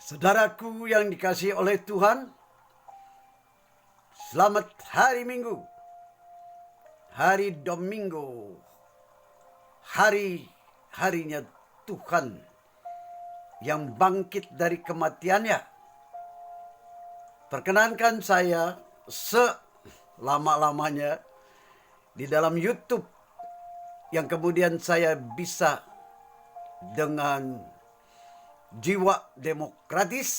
Saudaraku yang dikasihi oleh Tuhan, selamat hari Minggu, hari Domingo, hari-harinya Tuhan yang bangkit dari kematiannya. Perkenankan saya selama-lamanya di dalam YouTube yang kemudian saya bisa dengan jiwa demokratis,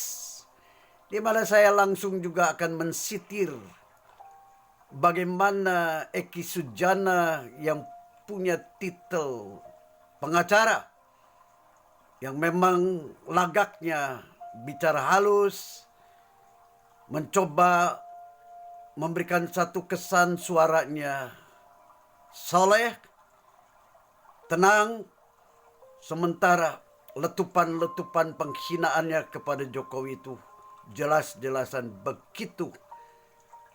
di mana saya langsung juga akan mensitir bagaimana Eki Sujana yang punya titel pengacara, yang memang lagaknya bicara halus, mencoba memberikan satu kesan suaranya soleh, tenang, sementara letupan-letupan penghinaannya kepada Jokowi itu jelas-jelasan begitu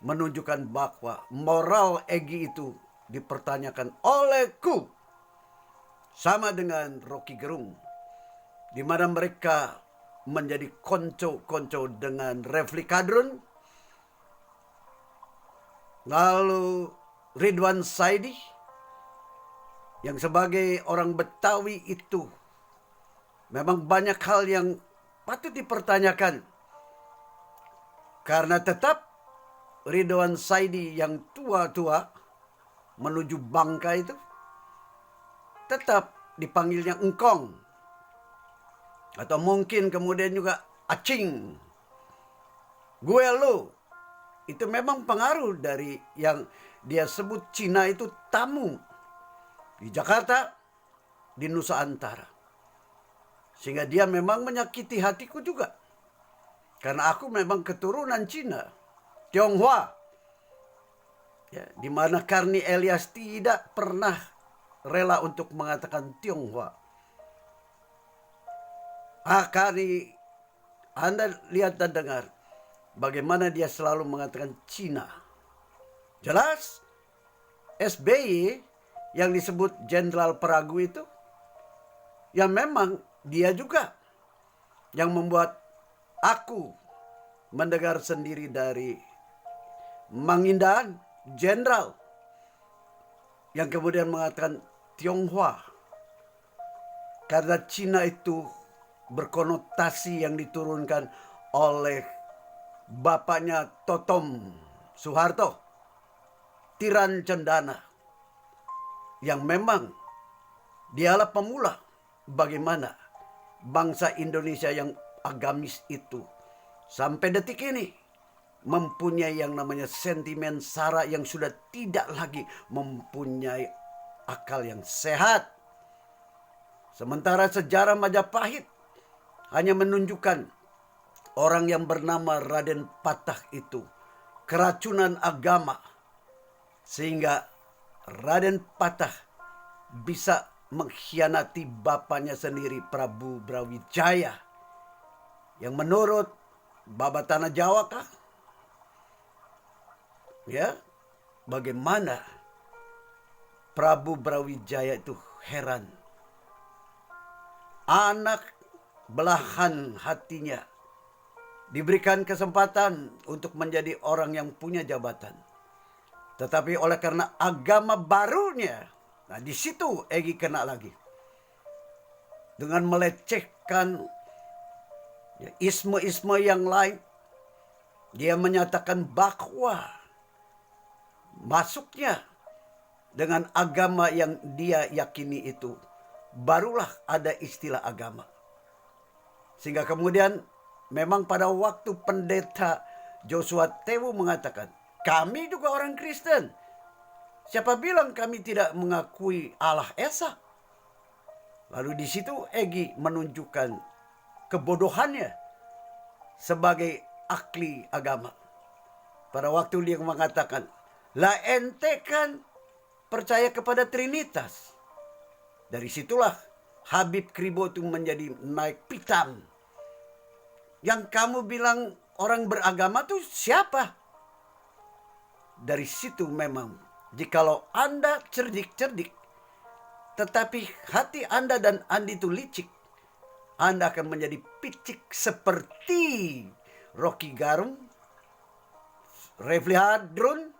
menunjukkan bahwa moral Egy itu dipertanyakan olehku, sama dengan Rocky Gerung, di mana mereka menjadi konco-konco dengan Refli Kadrun, lalu Ridwan Saidi yang sebagai orang Betawi itu memang banyak hal yang patut dipertanyakan. Karena tetap Ridwan Saidi yang tua-tua menuju Bangka itu tetap dipanggilnya engkong. Atau mungkin kemudian juga acing, gue lo. Itu memang pengaruh dari yang dia sebut Cina itu tamu di Jakarta, di Nusa Antara. Sehingga dia memang menyakiti hatiku juga. Karena aku memang keturunan Cina, Tionghoa. Ya, di mana Karni Elias tidak pernah rela untuk mengatakan Tionghoa. Karni, Anda lihat dan dengar bagaimana dia selalu mengatakan Cina. Jelas SBY yang disebut Jenderal Pragu itu, ya memang dia juga yang membuat aku mendengar sendiri dari Mangindaan Jenderal yang kemudian mengatakan Tionghoa. Karena Cina itu berkonotasi yang diturunkan oleh bapaknya Totom Soeharto, Tiran Cendana, yang memang dialah pemula bagaimana bangsa Indonesia yang agamis itu sampai detik ini mempunyai yang namanya sentimen sara yang sudah tidak lagi mempunyai akal yang sehat. Sementara sejarah Majapahit hanya menunjukkan orang yang bernama Raden Patah itu keracunan agama, sehingga Raden Patah bisa mengkhianati bapaknya sendiri, Prabu Brawijaya, yang menurut Baba Tanah Jawa kah? Ya, bagaimana Prabu Brawijaya itu heran. Anak belahan hatinya diberikan kesempatan untuk menjadi orang yang punya jabatan. Tetapi oleh karena agama barunya, nah di situ Egy kena lagi. Dengan melecehkan isme-isme yang lain, dia menyatakan bahwa masuknya dengan agama yang dia yakini itu, barulah ada istilah agama. Sehingga kemudian memang pada waktu pendeta Joshua Tewu mengatakan, kami juga orang Kristen. Siapa bilang kami tidak mengakui Allah Esa? Lalu di situ Egy menunjukkan kebodohannya sebagai ahli agama. Pada waktu dia mengatakan, lah ente kan percaya kepada Trinitas. Dari situlah Habib Kribo itu menjadi naik pitam. Yang kamu bilang orang beragama tuh siapa? Dari situ memang, jikalau Anda cerdik-cerdik, tetapi hati Anda dan Andi itu licik, Anda akan menjadi picik seperti Rocky Gerung, Refly Harun,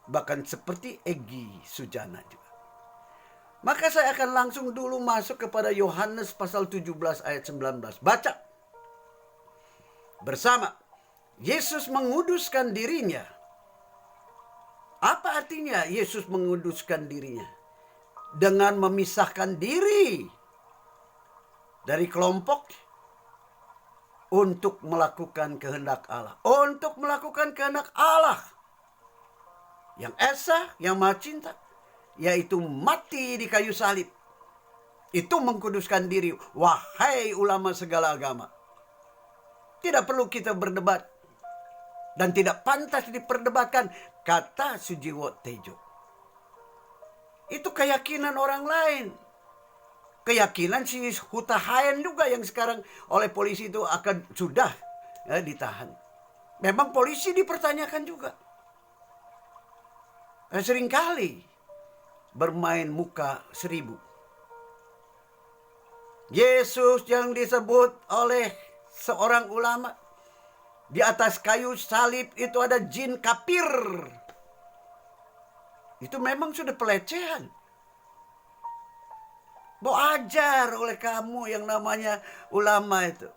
bahkan seperti Egy Sujana juga. Maka saya akan langsung dulu masuk kepada Yohanes pasal 17 ayat 19. Baca bersama. Yesus menguduskan dirinya. Apa artinya Yesus menguduskan dirinya? Dengan memisahkan diri dari kelompok untuk melakukan kehendak Allah. Untuk melakukan kehendak Allah yang esa, yang maha cinta, yaitu mati di kayu salib. Itu mengkuduskan diri. Wahai ulama segala agama, tidak perlu kita berdebat dan tidak pantas diperdebatkan, kata Sujiwo Tejo. Itu keyakinan orang lain. Keyakinan si Huta Hayan juga yang sekarang oleh polisi itu akan sudah ditahan. Memang polisi dipertanyakan juga. Seringkali bermain muka 1000. Yesus yang disebut oleh seorang ulama di atas kayu salib itu ada jin kafir. Itu memang sudah pelecehan. Mau ajar oleh kamu yang namanya ulama itu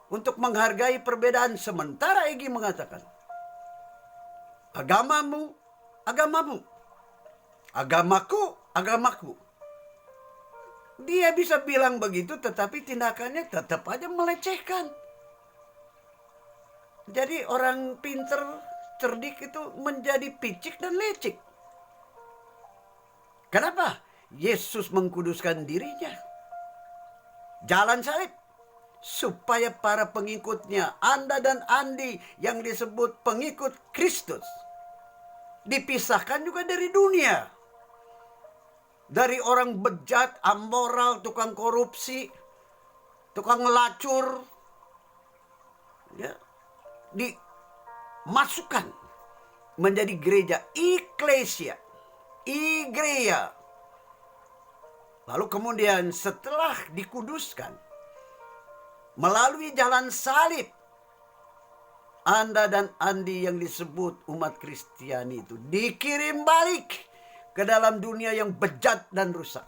untuk menghargai perbedaan. Sementara Egy mengatakan, agamamu, agamamu, agamaku, agamaku. Dia bisa bilang begitu, tetapi tindakannya tetap aja melecehkan. Jadi orang pinter, cerdik itu menjadi picik dan lecik. Kenapa? Yesus mengkuduskan dirinya. Jalan salib. Supaya para pengikutnya, Anda dan Andi yang disebut pengikut Kristus, dipisahkan juga dari dunia. Dari orang bejat, amoral, tukang korupsi, tukang ngelacur. Ya, dimasukkan menjadi gereja, eklesia, igreja. Lalu kemudian setelah dikuduskan melalui jalan salib, Anda dan Andi yang disebut umat Kristiani itu dikirim balik ke dalam dunia yang bejat dan rusak.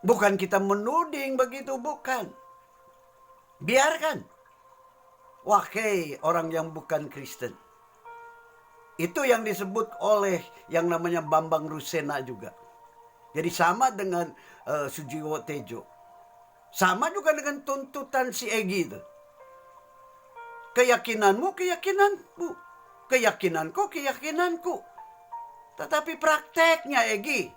Bukan kita menuding begitu, bukan. Biarkan. Wahai orang yang bukan Kristen. Itu yang disebut oleh yang namanya Bambang Rusena juga. Jadi sama dengan Sujiwo Tejo. Sama juga dengan tuntutan si Egy itu. Keyakinanmu, keyakinanku. Keyakinanku, keyakinanku. Tetapi prakteknya Egy.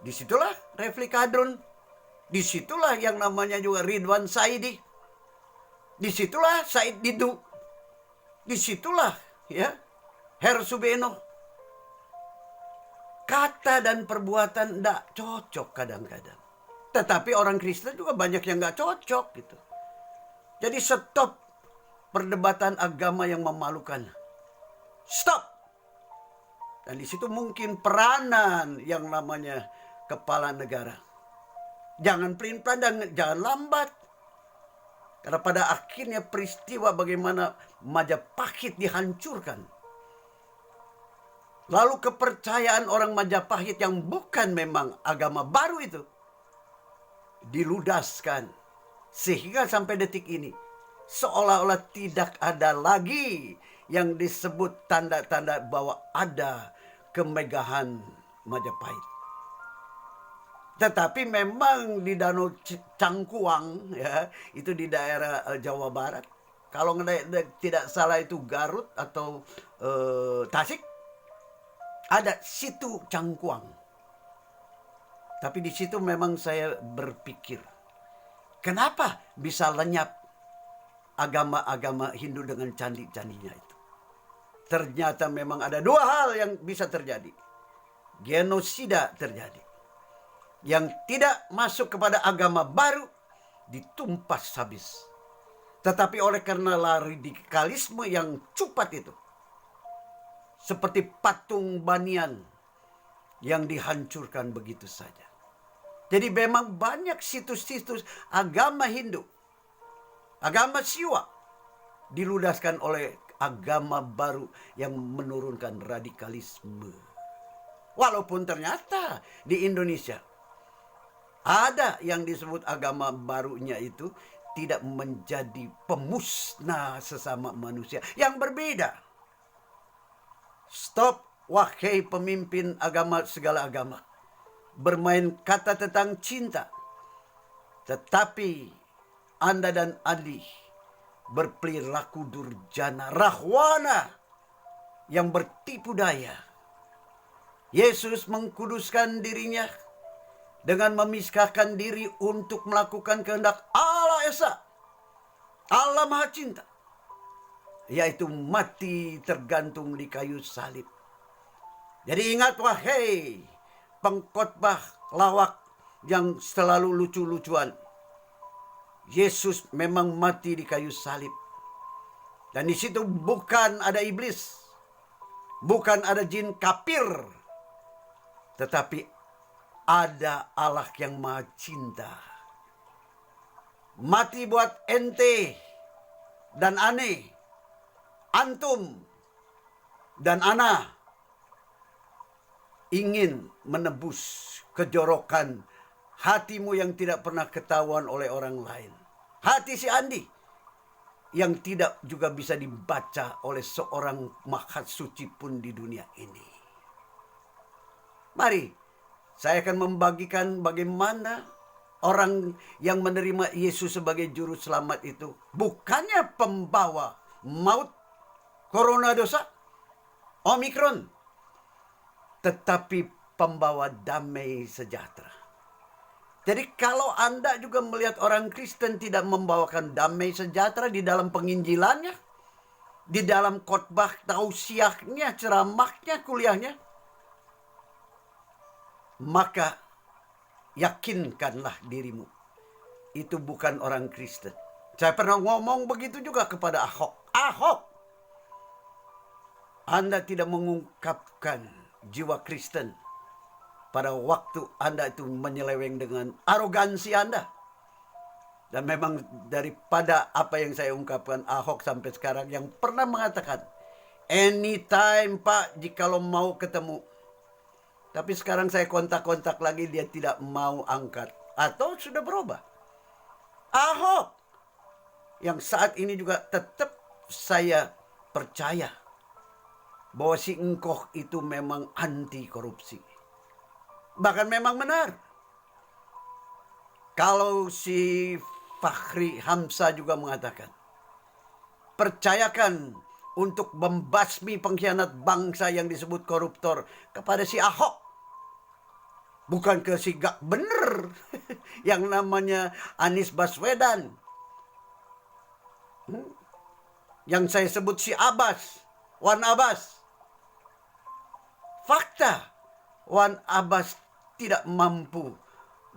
Disitulah Refly Harun. Disitulah yang namanya juga Ridwan Saidi. Disitulah Said Didu. Disitulah ya Her Subeno. Kata dan perbuatan tidak cocok kadang-kadang. Tetapi orang Kristen juga banyak yang gak cocok gitu. Jadi stop perdebatan agama yang memalukan. Stop. Dan di situ mungkin peranan yang namanya kepala negara. Jangan pelin-pelan dan jangan lambat. Karena pada akhirnya peristiwa bagaimana Majapahit dihancurkan. Lalu kepercayaan orang Majapahit yang bukan memang agama baru itu diludaskan. Sehingga sampai detik ini seolah-olah tidak ada lagi yang disebut tanda-tanda bahwa ada kemegahan Majapahit. Tetapi memang di Danau Cangkuang ya, itu di daerah Jawa Barat. Kalau tidak salah itu Garut atau Tasik. Ada situ Cangkuang. Tapi di situ memang saya berpikir, kenapa bisa lenyap agama-agama Hindu dengan candi-candinya itu? Ternyata memang ada dua hal yang bisa terjadi. Genosida terjadi. Yang tidak masuk kepada agama baru ditumpas habis. Tetapi oleh karena radikalisme yang cepat itu, seperti patung Banian yang dihancurkan begitu saja. Jadi memang banyak situs-situs agama Hindu, agama Siwa, diludaskan oleh agama baru yang menurunkan radikalisme. Walaupun ternyata di Indonesia ada yang disebut agama barunya itu tidak menjadi pemusnah sesama manusia yang berbeda. Stop, wahai pemimpin agama segala agama, bermain kata tentang cinta. Tetapi Anda dan Ali berperilaku durjana, rahwana, yang bertipu daya. Yesus mengkuduskan dirinya dengan memisahkan diri untuk melakukan kehendak Allah Esa, Allah Maha Cinta, yaitu mati tergantung di kayu salib. Jadi ingat, wahai pengkhotbah lawak yang selalu lucu-lucuan, Yesus memang mati di kayu salib. Dan di situ bukan ada iblis, bukan ada jin kafir, tetapi ada Allah yang Maha Cinta. Mati buat ente dan ane, antum dan ana, ingin menebus kejorokan hatimu yang tidak pernah ketahuan oleh orang lain. Hati si Andi yang tidak juga bisa dibaca oleh seorang mahat suci pun di dunia ini. Mari saya akan membagikan bagaimana orang yang menerima Yesus sebagai juru selamat itu bukannya pembawa maut, corona dosa, Omikron, tetapi pembawa damai sejahtera. Jadi kalau Anda juga melihat orang Kristen tidak membawakan damai sejahtera di dalam penginjilannya, di dalam khotbah tausiahnya, ceramahnya, kuliahnya, maka yakinkanlah dirimu, itu bukan orang Kristen. Saya pernah ngomong begitu juga kepada Ahok. Ahok, Anda tidak mengungkapkan jiwa Kristen pada waktu Anda itu menyeleweng dengan arogansi Anda. Dan memang daripada apa yang saya ungkapkan, Ahok sampai sekarang yang pernah mengatakan, anytime Pak, jikalau mau ketemu. Tapi sekarang saya kontak-kontak lagi, dia tidak mau angkat. Atau sudah berubah. Ahok, yang saat ini juga tetap saya percaya bahwa si Engkoh itu memang anti korupsi. Bahkan memang benar. Kalau si Fahri Hamzah juga mengatakan, percayakan untuk membasmi pengkhianat bangsa yang disebut koruptor kepada si Ahok. Bukan ke si gak bener yang namanya Anies Baswedan. Yang saya sebut si Abbas, Wan Abbas. Fakta, Wan Abbas tidak mampu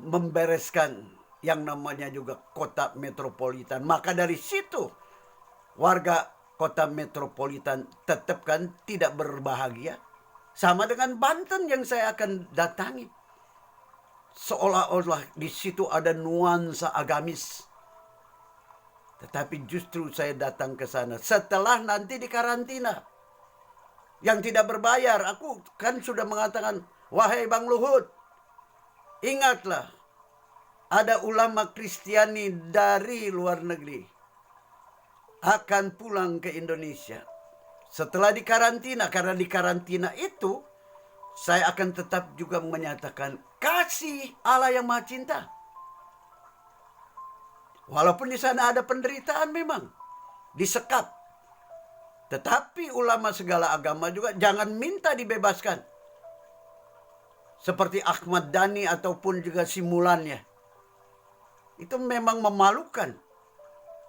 membereskan yang namanya juga kota metropolitan. Maka dari situ warga kota metropolitan tetapkan tidak berbahagia. Sama dengan Banten yang saya akan datangi. Seolah-olah di situ ada nuansa agamis. Tetapi justru saya datang ke sana setelah nanti di karantina. Yang tidak berbayar. Aku kan sudah mengatakan, wahai Bang Luhut, ingatlah, ada ulama Kristiani dari luar negeri akan pulang ke Indonesia setelah di karantina. Karena di karantina itu saya akan tetap juga menyatakan kasih Allah yang Maha Cinta. Walaupun di sana ada penderitaan memang, disekap. Tetapi ulama segala agama juga jangan minta dibebaskan. Seperti Ahmad Dhani ataupun juga simulannya. Itu memang memalukan.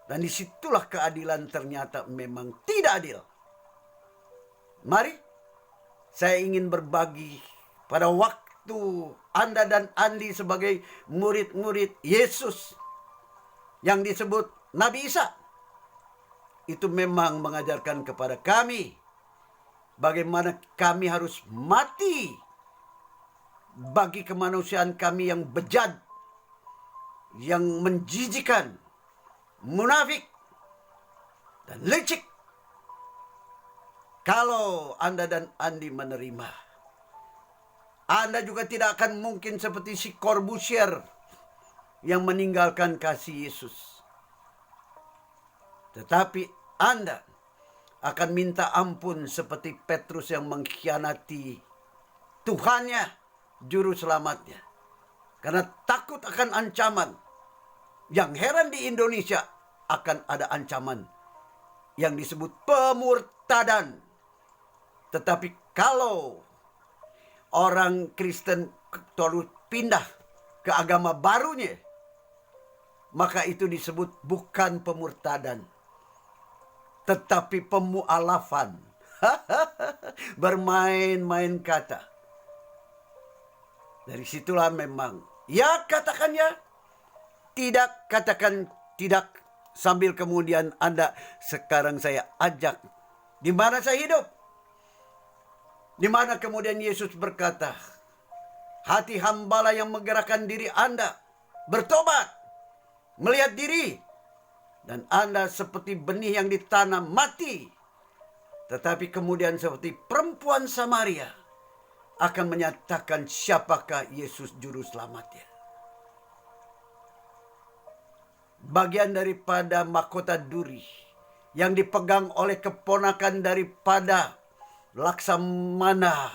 Dan disitulah keadilan ternyata memang tidak adil. Mari, saya ingin berbagi pada waktu Anda dan Andi sebagai murid-murid Yesus yang disebut Nabi Isa. Itu memang mengajarkan kepada kami bagaimana kami harus mati bagi kemanusiaan kami yang bejat, yang menjijikan, munafik, dan licik. Kalau Anda dan Andi menerima, Anda juga tidak akan mungkin seperti si Corbusier yang meninggalkan kasih Yesus. Tetapi Anda akan minta ampun seperti Petrus yang mengkhianati Tuhannya, juru selamatnya. Karena takut akan ancaman. Yang heran di Indonesia akan ada ancaman yang disebut pemurtadan. Tetapi kalau orang Kristen terus pindah ke agama barunya, maka itu disebut bukan pemurtadan, tetapi pemualafan. Bermain-main kata. Dari situlah memang, ya katakan ya, tidak katakan tidak, sambil kemudian Anda sekarang saya ajak, di mana saya hidup? Di mana kemudian Yesus berkata, hati hambalah yang menggerakkan diri Anda bertobat, melihat diri, dan Anda seperti benih yang ditanam mati, tetapi kemudian seperti perempuan Samaria akan menyatakan siapakah Yesus juru selamatnya. Bagian daripada mahkota duri yang dipegang oleh keponakan daripada Laksamana,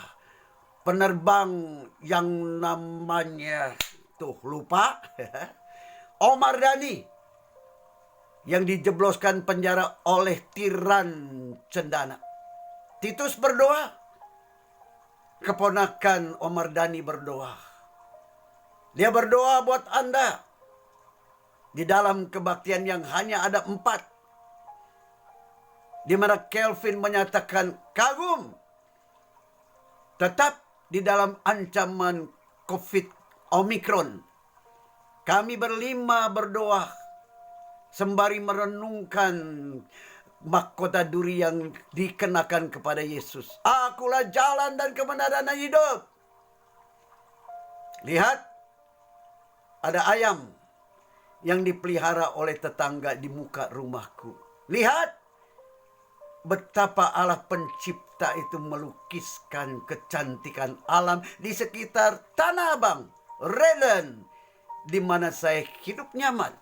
penerbang yang namanya lupa Omar Dhani, yang dijebloskan penjara oleh tiran cendana. Titus berdoa, keponakan Omar Dhani berdoa. Dia berdoa buat Anda di dalam kebaktian yang hanya ada 4. Di mana Kelvin menyatakan kagum. Tetap di dalam ancaman COVID Omikron, kami berlima berdoa sembari merenungkan mahkota duri yang dikenakan kepada Yesus. Akulah jalan dan kebenaran dan hidup. Lihat, ada ayam yang dipelihara oleh tetangga di muka rumahku. Lihat, betapa Allah pencipta itu melukiskan kecantikan alam di sekitar Tanah Abang, Redden, di mana saya hidup nyaman.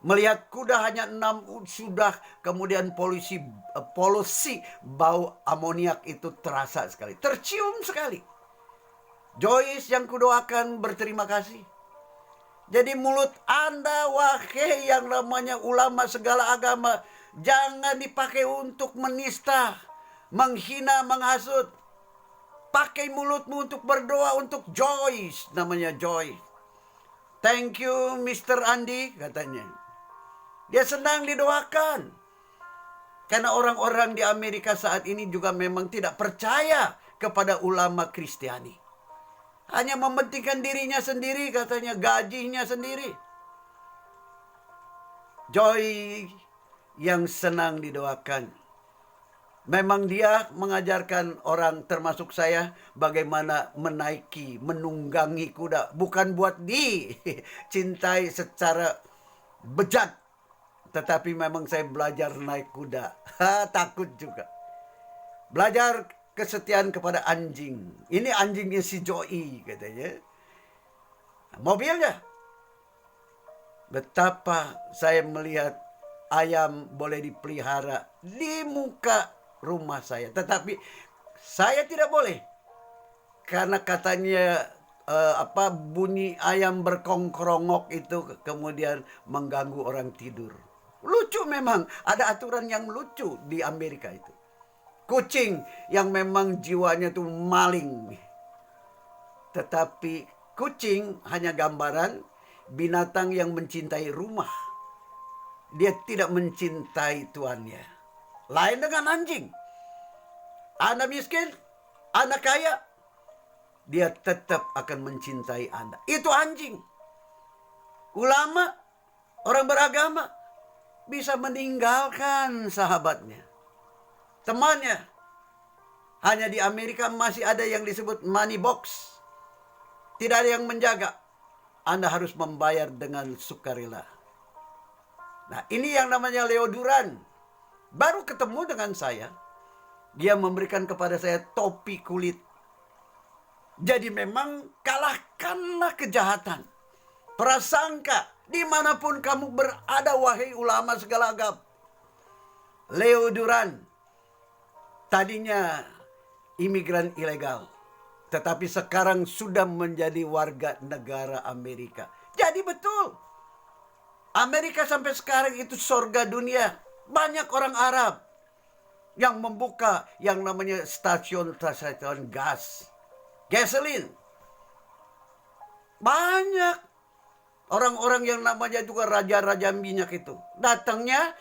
Melihat kuda hanya 6 sudah, kemudian polusi bau amoniak itu terasa sekali, tercium sekali. Joyce yang kudoakan berterima kasih. Jadi mulut Anda, wahai yang namanya ulama segala agama, jangan dipakai untuk menista, menghina, menghasut. Pakai mulutmu untuk berdoa untuk Joyce, namanya Joyce. Thank you Mr. Andi, katanya. Dia senang didoakan. Karena orang-orang di Amerika saat ini juga memang tidak percaya kepada ulama Kristiani. Hanya mementingkan dirinya sendiri, katanya, gajinya sendiri. Joy yang senang didoakan. Memang dia mengajarkan orang termasuk saya bagaimana menaiki, menunggangi kuda. Bukan buat dicintai secara bejat. Tetapi memang saya belajar naik kuda. Takut juga. Belajar kesetiaan kepada anjing. Ini anjingnya si Joy, katanya. Mobilnya. Betapa saya melihat ayam boleh dipelihara di muka rumah saya. Tetapi saya tidak boleh. Karena katanya bunyi ayam berkongkrongok itu kemudian mengganggu orang tidur. Lucu memang. Ada aturan yang lucu di Amerika itu. Kucing yang memang jiwanya tuh maling. Tetapi kucing hanya gambaran binatang yang mencintai rumah. Dia tidak mencintai tuannya. Lain dengan anjing. Anda miskin, Anda kaya, dia tetap akan mencintai Anda. Itu anjing. Ulama, orang beragama, bisa meninggalkan sahabatnya, temannya. Hanya di Amerika masih ada yang disebut money box. tidak ada yang menjaga, Anda harus membayar dengan sukarela. Nah, ini yang namanya Leo Duran. Baru ketemu dengan saya, dia memberikan kepada saya topi kulit. Jadi memang kalahkanlah kejahatan, prasangka, dimanapun kamu berada, wahai ulama segala agama. Leo Duran tadinya imigran ilegal, tetapi sekarang sudah menjadi warga negara Amerika. Jadi betul, Amerika sampai sekarang itu surga dunia. Banyak orang Arab yang membuka yang namanya stasiun gas, gasoline. Banyak orang-orang yang namanya juga raja-raja minyak itu datangnya.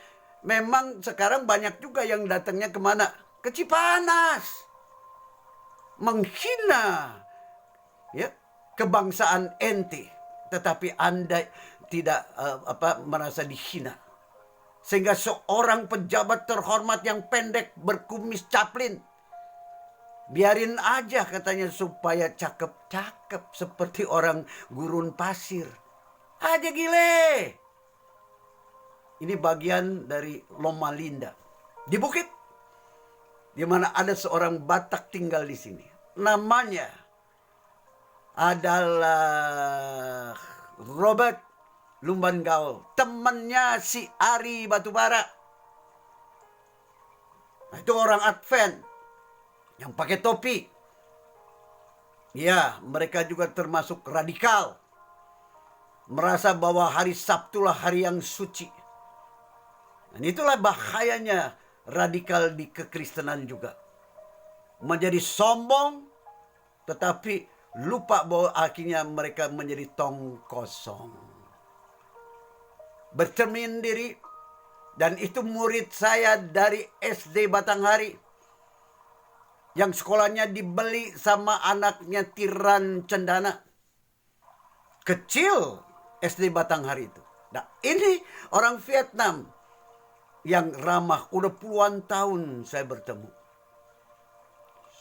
Memang sekarang banyak juga yang datangnya kemana? Ke Cipanas, menghina ya kebangsaan ente, tetapi Anda tidak merasa dihina. Sehingga seorang pejabat terhormat yang pendek berkumis caplin, biarin aja katanya supaya cakep-cakep seperti orang gurun pasir. Aja gile. Ini bagian dari Loma Linda, di bukit, di mana ada seorang Batak tinggal di sini. Namanya adalah Robert Lumbangau, temannya si Ari Batubara. Nah, itu orang Advent yang pakai topi. Ya, mereka juga termasuk radikal. Merasa bahwa hari Sabtu lah hari yang suci. Dan itulah bahayanya radikal di kekristenan juga. Menjadi sombong, tetapi lupa bahwa akhirnya mereka menjadi tong kosong. Bercermin diri, dan itu murid saya dari SD Batanghari, yang sekolahnya dibeli sama anaknya Tiran Cendana. Kecil SD Batanghari itu. Nah, ini orang Vietnam yang ramah, udah puluhan tahun saya bertemu.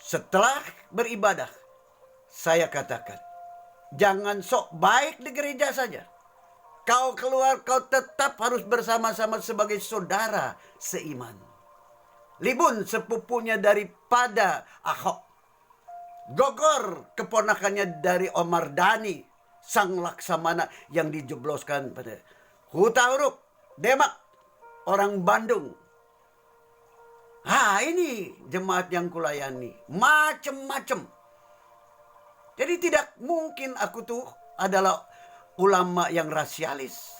Setelah beribadah, saya katakan, jangan sok baik di gereja saja. Kau keluar, kau tetap harus bersama-sama sebagai saudara seiman. Libun sepupunya daripada Ahok. Gogor keponakannya dari Omar Dhani, sang laksamana yang dijebloskan pada Huta Huruf, Demak, orang Bandung. Ini jemaat yang kulayani. Macem-macem. Jadi tidak mungkin aku tuh adalah ulama yang rasialis.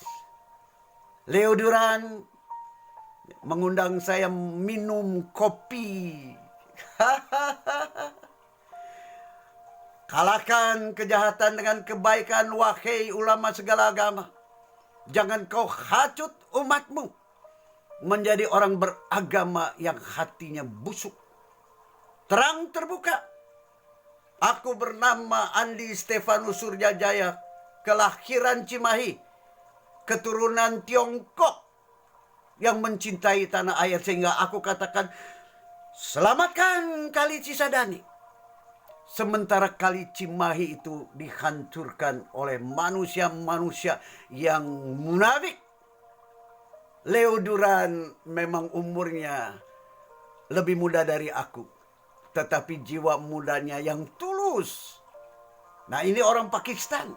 Leo Duran mengundang saya minum kopi. Kalahkan kejahatan dengan kebaikan, wahai ulama segala agama. Jangan kau hacut umatmu menjadi orang beragama yang hatinya busuk. Terang terbuka. Aku bernama Andi Stefanus Suryajaya, kelahiran Cimahi, keturunan Tiongkok yang mencintai tanah air, sehingga aku katakan, selamatkan Kali Cisadane. Sementara Kali Cimahi itu dihancurkan oleh manusia-manusia yang munafik. Leo Duran memang umurnya lebih muda dari aku, tetapi jiwa mudanya yang tulus. Nah, ini orang Pakistan.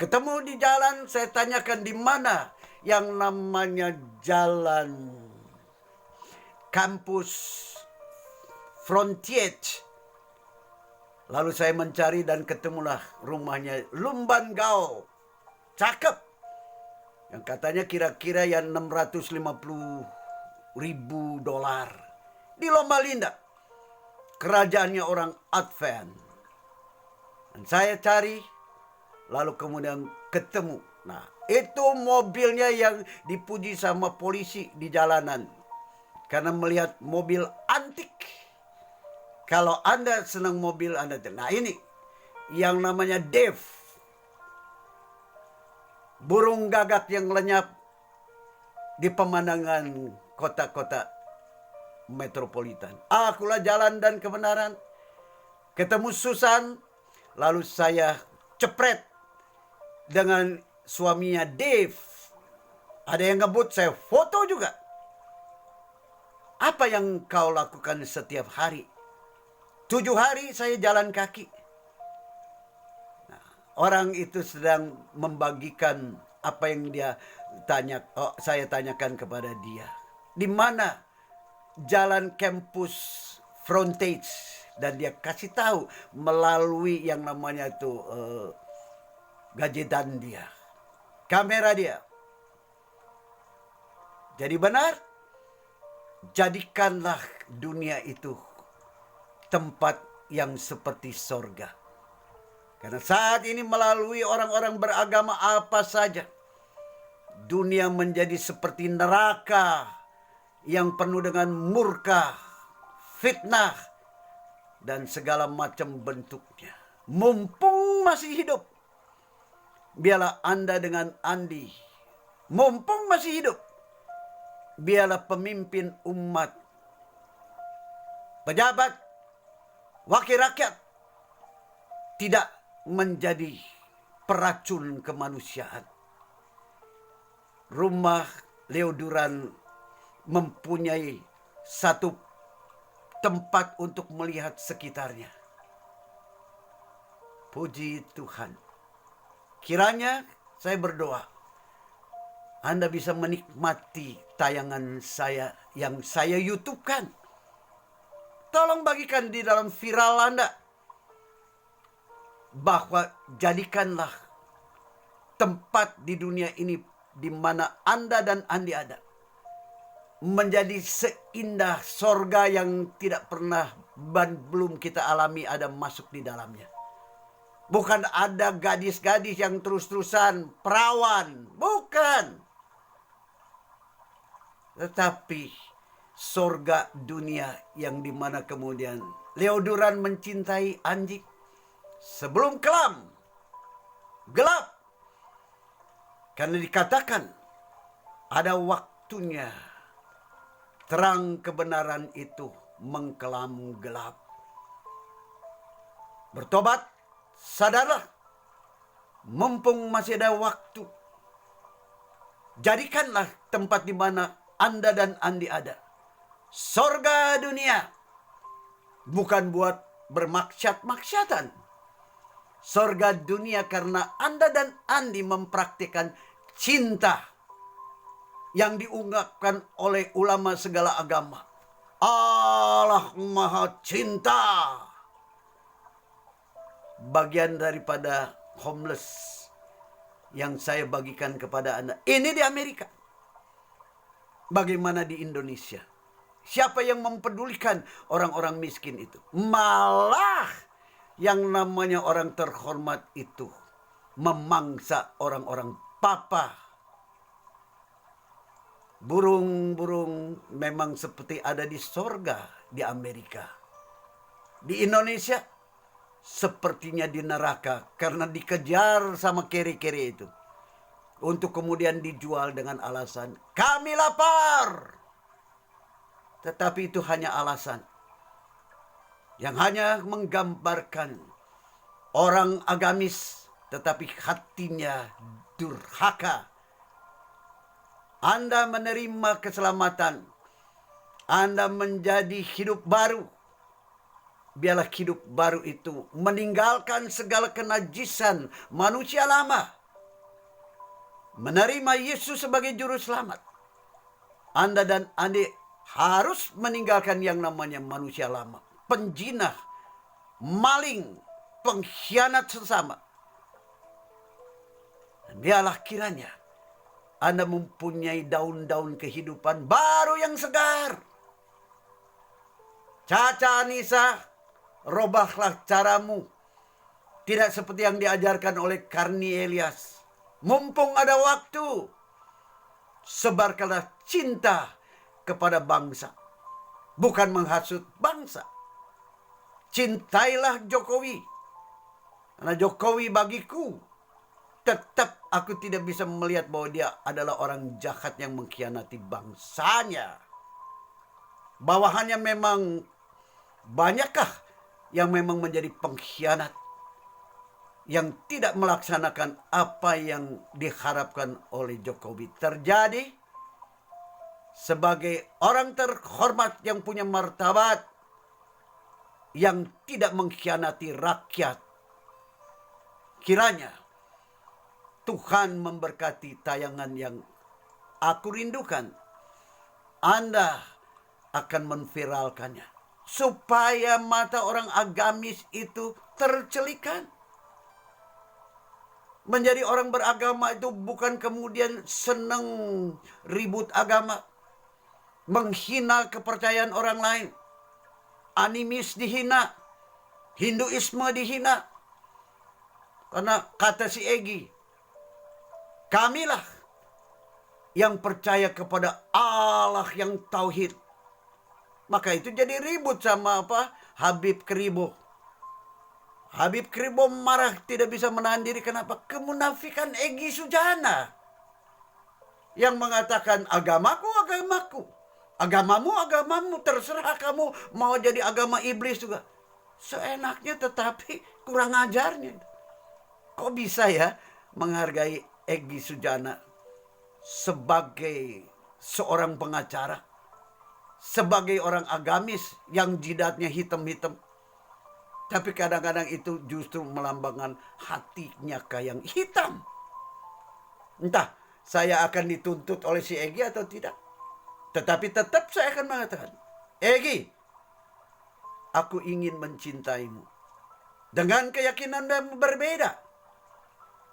Ketemu di jalan, saya tanyakan di mana yang namanya jalan kampus Frontier. Lalu saya mencari dan ketemulah rumahnya Lumbangau. Cakep. Yang katanya kira-kira yang $650.000 di Loma Linda. Kerajaannya orang Advent. Dan saya cari, lalu kemudian ketemu. Nah, itu mobilnya yang dipuji sama polisi di jalanan. Karena melihat mobil antik. Kalau Anda senang mobil, Anda... Nah, ini yang namanya Dave. Burung gagak yang lenyap di pemandangan kota-kota metropolitan. Akulah jalan dan kebenaran. Ketemu Susan, lalu saya cepret dengan suaminya Dave. Ada yang ngebut, saya foto juga. Apa yang kau lakukan setiap hari? 7 hari saya jalan kaki. Nah, orang itu sedang membagikan apa yang dia saya tanyakan kepada dia. Di mana jalan kampus frontage, dan dia kasih tahu melalui yang namanya itu gadgetan dia, kamera dia. Jadi benar, jadikanlah dunia itu tempat yang seperti sorga. Karena saat ini melalui orang-orang beragama apa saja, dunia menjadi seperti neraka yang penuh dengan murka, fitnah, dan segala macam bentuknya. Mumpung masih hidup, biarlah Anda dengan Andi, mumpung masih hidup, biarlah pemimpin umat, pejabat, wakil rakyat tidak menjadi peracun kemanusiaan. Rumah Leo Duran mempunyai satu tempat untuk melihat sekitarnya. Puji Tuhan. Kiranya saya berdoa, Anda bisa menikmati tayangan saya yang saya YouTube-kan. Tolong bagikan di dalam viral Anda, bahwa jadikanlah tempat di dunia ini di mana Anda dan Andi ada menjadi seindah sorga yang tidak pernah dan belum kita alami ada masuk di dalamnya. Bukan ada gadis-gadis yang terus-terusan perawan, bukan. Tetapi sorga dunia yang dimana kemudian Leo Duran mencintai Anji sebelum kelam, gelap. Karena dikatakan ada waktunya terang kebenaran itu mengkelam gelap. Bertobat, sadarlah, mumpung masih ada waktu. Jadikanlah tempat di mana Anda dan Andi ada sorga dunia, bukan buat bermaksiat-maksiatan. Sorga dunia karena Anda dan Andi mempraktikkan cinta yang diungkapkan oleh ulama segala agama. Allah Maha Cinta. Bagian daripada homeless yang saya bagikan kepada Anda. Ini di Amerika. Bagaimana di Indonesia? Siapa yang mempedulikan orang-orang miskin itu? Malah yang namanya orang terhormat itu memangsa orang-orang papa. Burung-burung memang seperti ada di sorga di Amerika. Di Indonesia sepertinya di neraka karena dikejar sama kere-kere itu. Untuk kemudian dijual dengan alasan kami lapar. Tetapi itu hanya alasan yang hanya menggambarkan orang agamis tetapi hatinya durhaka. Anda menerima keselamatan, Anda menjadi hidup baru. Biarlah hidup baru itu meninggalkan segala kenajisan manusia lama. Menerima Yesus sebagai juru selamat. Anda dan Andi harus meninggalkan yang namanya manusia lama. Penjinah, maling, pengkhianat sesama. Dan biarlah kiranya Anda mempunyai daun-daun kehidupan baru yang segar. Caca Anissa, robahlah caramu. Tidak seperti yang diajarkan oleh Karni Elias. Mumpung ada waktu, sebarkanlah cinta kepada bangsa. Bukan menghasut bangsa. Cintailah Jokowi. Karena Jokowi bagiku, tetap aku tidak bisa melihat bahwa dia adalah orang jahat yang mengkhianati bangsanya. Bawahannya memang banyakkah yang memang menjadi pengkhianat? yang tidak melaksanakan apa yang diharapkan oleh Jokowi. Terjadi sebagai orang terhormat yang punya martabat, yang tidak mengkhianati rakyat. Kiranya Tuhan memberkati tayangan yang aku rindukan. Anda akan menviralkannya supaya mata orang agamis itu tercelikan. Menjadi orang beragama itu bukan kemudian senang ribut agama, menghina kepercayaan orang lain. Animis dihina, Hinduisme dihina. Karena kata si Egy, kamilah yang percaya kepada Allah yang tauhid. Maka itu jadi ribut sama Habib Kribo. Habib Kribo marah, tidak bisa menahan diri. Kenapa? Kemunafikan Egy Sujana yang mengatakan agamaku, agamaku, agamamu, agamamu, terserah kamu mau jadi agama iblis juga. Seenaknya, tetapi kurang ajarnya. Kok bisa ya menghargai Egy Sujana sebagai seorang pengacara, sebagai orang agamis yang jidatnya hitam-hitam? Tapi kadang-kadang itu justru melambangkan hatinya yang hitam. Entah saya akan dituntut oleh si Egy atau tidak. Tetapi tetap saya akan mengatakan, Egy, aku ingin mencintaimu dengan keyakinan yang berbeda.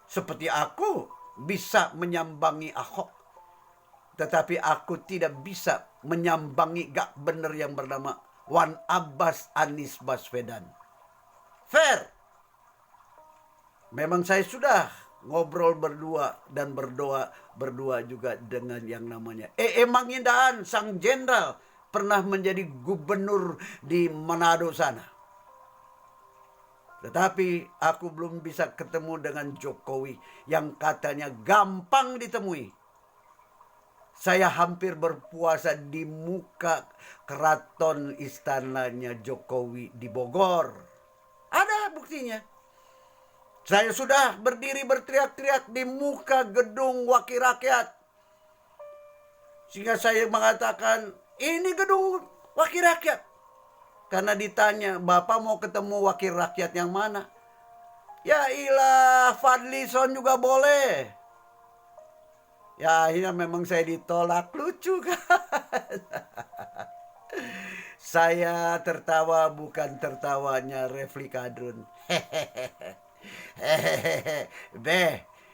Seperti aku bisa menyambangi Ahok, tetapi aku tidak bisa menyambangi gak bener yang bernama Wan Abbas Anies Baswedan. Fair. Memang saya sudah ngobrol berdua dan berdoa berdua juga dengan yang namanya Mangindaan, sang jenderal, pernah menjadi gubernur di Manado sana. Tetapi aku belum bisa ketemu dengan Jokowi yang katanya gampang ditemui. Saya hampir berpuasa di muka keraton istananya Jokowi di Bogor. Ada buktinya. Saya sudah berdiri berteriak-teriak di muka gedung Wakil Rakyat. Sehingga saya mengatakan, ini gedung Wakil Rakyat. Karena ditanya, Bapak mau ketemu Wakil Rakyat yang mana? Ya ilah, Fadlison juga boleh. Ya akhirnya memang saya ditolak. Lucu kan? Saya tertawa bukan tertawanya Refli Kadrun.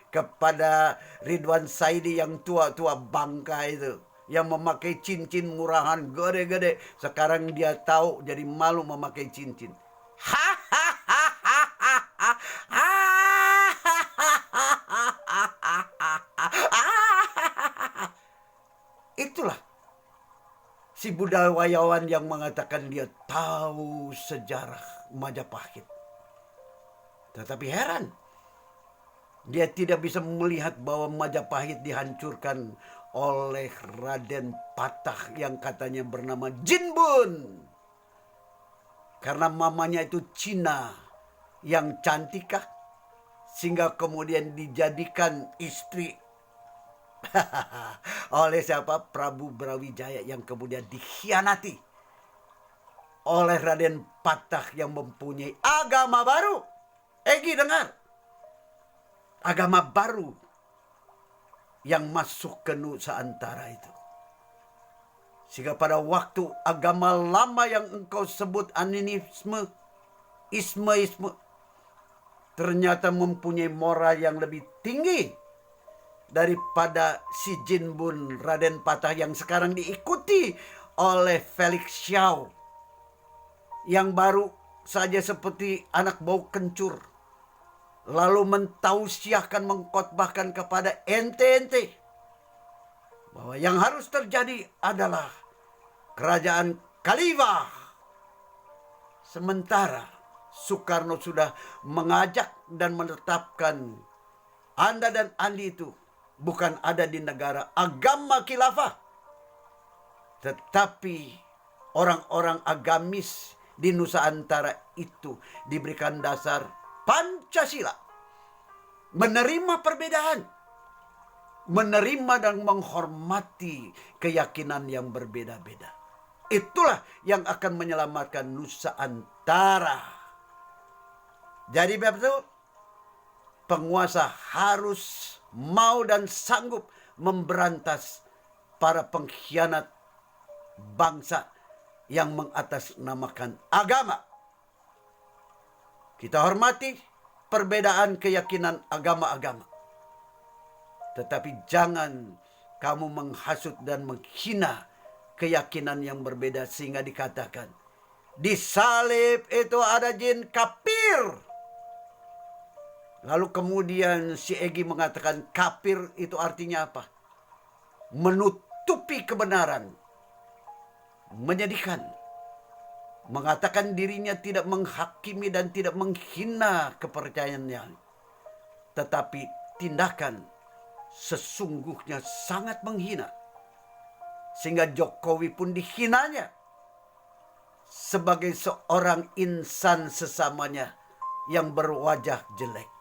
Kepada Ridwan Saidi yang tua-tua bangka itu, yang memakai cincin murahan gede-gede, sekarang dia tahu jadi malu memakai cincin. Itulah si budayawan yang mengatakan dia tahu sejarah Majapahit. Tetapi heran, dia tidak bisa melihat bahwa Majapahit dihancurkan oleh Raden Patah yang katanya bernama Jinbun. Karena mamanya itu Cina yang cantik, sehingga kemudian dijadikan istri oleh siapa? Prabu Brawijaya yang kemudian dikhianati oleh Raden Patah yang mempunyai agama baru. Egy dengar, agama baru yang masuk ke Nusantara itu. Sehingga pada waktu agama lama yang engkau sebut animisme, isme, ternyata mempunyai moral yang lebih tinggi daripada si Jinbun Raden Patah yang sekarang diikuti oleh Felix Xiao, yang baru saja seperti anak bau kencur, lalu mentausiahkan, mengkhotbahkan kepada ente bahwa yang harus terjadi adalah kerajaan khalifah. Sementara Soekarno sudah mengajak dan menetapkan Anda dan Andi itu bukan ada di negara agama khilafah, tetapi orang-orang agamis di Nusantara itu diberikan dasar Pancasila. menerima perbedaan, menerima dan menghormati keyakinan yang berbeda-beda. Itulah yang akan menyelamatkan Nusantara. Jadi betul, penguasa harus mau dan sanggup memberantas para pengkhianat bangsa yang mengatasnamakan agama. Kita hormati perbedaan keyakinan agama-agama. Tetapi jangan kamu menghasut dan menghina keyakinan yang berbeda sehingga dikatakan di salib itu ada jin kafir. Lalu kemudian si Egy mengatakan kafir itu artinya apa? Menutupi kebenaran. Menyedihkan. Mengatakan dirinya tidak menghakimi dan tidak menghina kepercayaannya. Tetapi tindakan sesungguhnya sangat menghina. Sehingga Jokowi pun dihinanya sebagai seorang insan sesamanya yang berwajah jelek.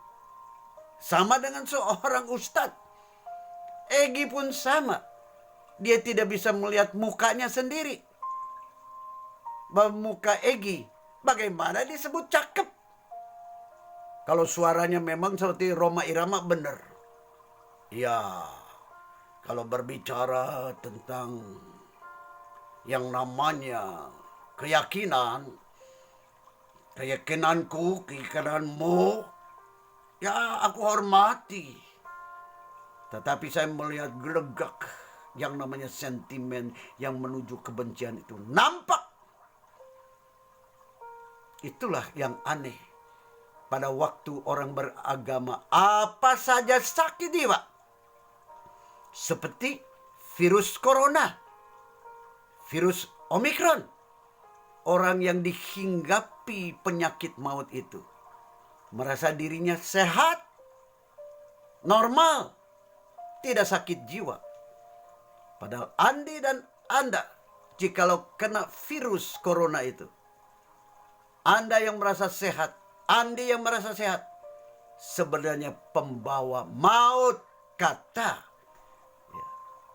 Sama dengan seorang ustadz. Egy pun sama. Dia tidak bisa melihat mukanya sendiri. Muka Egy bagaimana disebut cakep? Kalau suaranya memang seperti Rhoma Irama benar. Ya, kalau berbicara tentang yang namanya keyakinanku, keyakinanmu, ya aku hormati. Tetapi saya melihat gelegak yang namanya sentimen yang menuju kebencian itu nampak. Itulah yang aneh. Pada waktu orang beragama apa saja sakit jiwa. Seperti virus corona, virus Omikron. Orang yang dihinggapi penyakit maut itu merasa dirinya sehat, normal, tidak sakit jiwa. Padahal Andi dan Anda, jikalau kena virus corona itu, Anda yang merasa sehat, Andi yang merasa sehat, sebenarnya pembawa maut, kata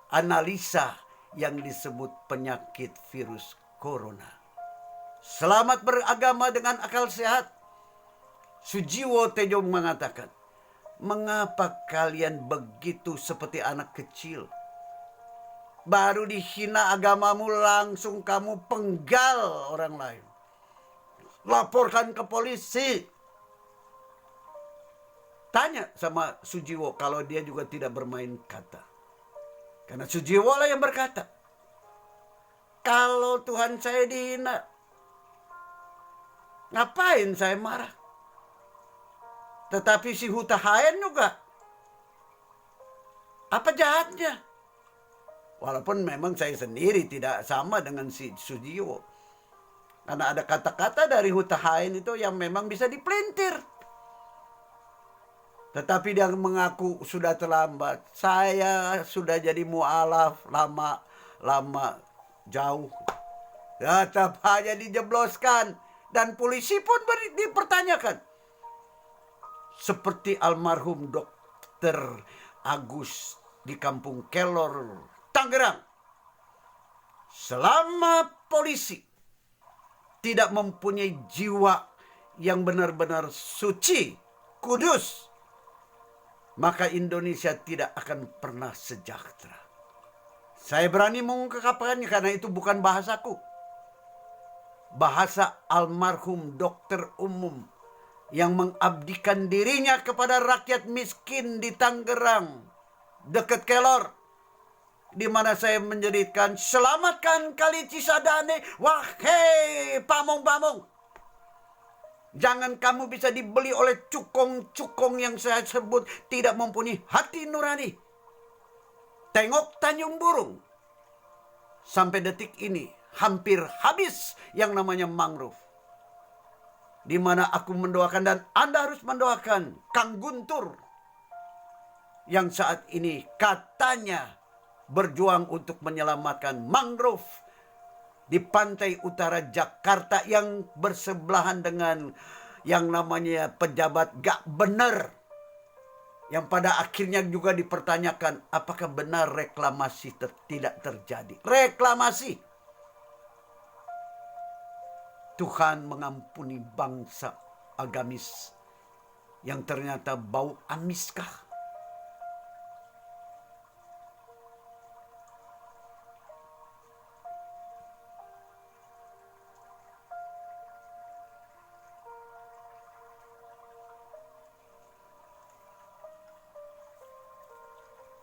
analisa yang disebut penyakit virus corona. Selamat beragama dengan akal sehat. Sujiwo Tejo mengatakan, mengapa kalian begitu seperti anak kecil? Baru dihina agamamu langsung kamu penggal orang lain. Laporkan ke polisi. Tanya sama Sujiwo kalau dia juga tidak bermain kata. Karena Sujiwo lah yang berkata, kalau Tuhan saya dihina, ngapain saya marah? Tetapi si Huta Hayan juga, apa jahatnya? Walaupun memang saya sendiri tidak sama dengan si Sujiwo. Karena ada kata-kata dari Huta Hayan itu yang memang bisa dipelintir. Tetapi dia mengaku sudah terlambat. Saya sudah jadi mu'alaf lama jauh. Tetap hanya dijebloskan. Dan polisi pun dipertanyakan. Seperti almarhum Dokter Agus di Kampung Kelor, Tangerang. Selama polisi tidak mempunyai jiwa yang benar-benar suci, kudus, maka Indonesia tidak akan pernah sejahtera. Saya berani mengungkapkannya karena itu bukan bahasaku. Bahasa almarhum dokter umum yang mengabdikan dirinya kepada rakyat miskin di Tangerang, dekat Kelor, di mana saya menjadikan selamatkan Kali Cisadane, wahai pamong-pamong. Jangan kamu bisa dibeli oleh cukong-cukong yang saya sebut tidak mempunyai hati nurani. Tengok Tanjung Burung. Sampai detik ini hampir habis yang namanya mangrove. Di mana aku mendoakan dan Anda harus mendoakan Kang Guntur. Yang saat ini katanya berjuang untuk menyelamatkan mangrove di pantai utara Jakarta yang bersebelahan dengan yang namanya pejabat gak bener. Yang pada akhirnya juga dipertanyakan, apakah benar reklamasi tidak terjadi? Reklamasi. Tuhan mengampuni bangsa agamis yang ternyata bau amiskah?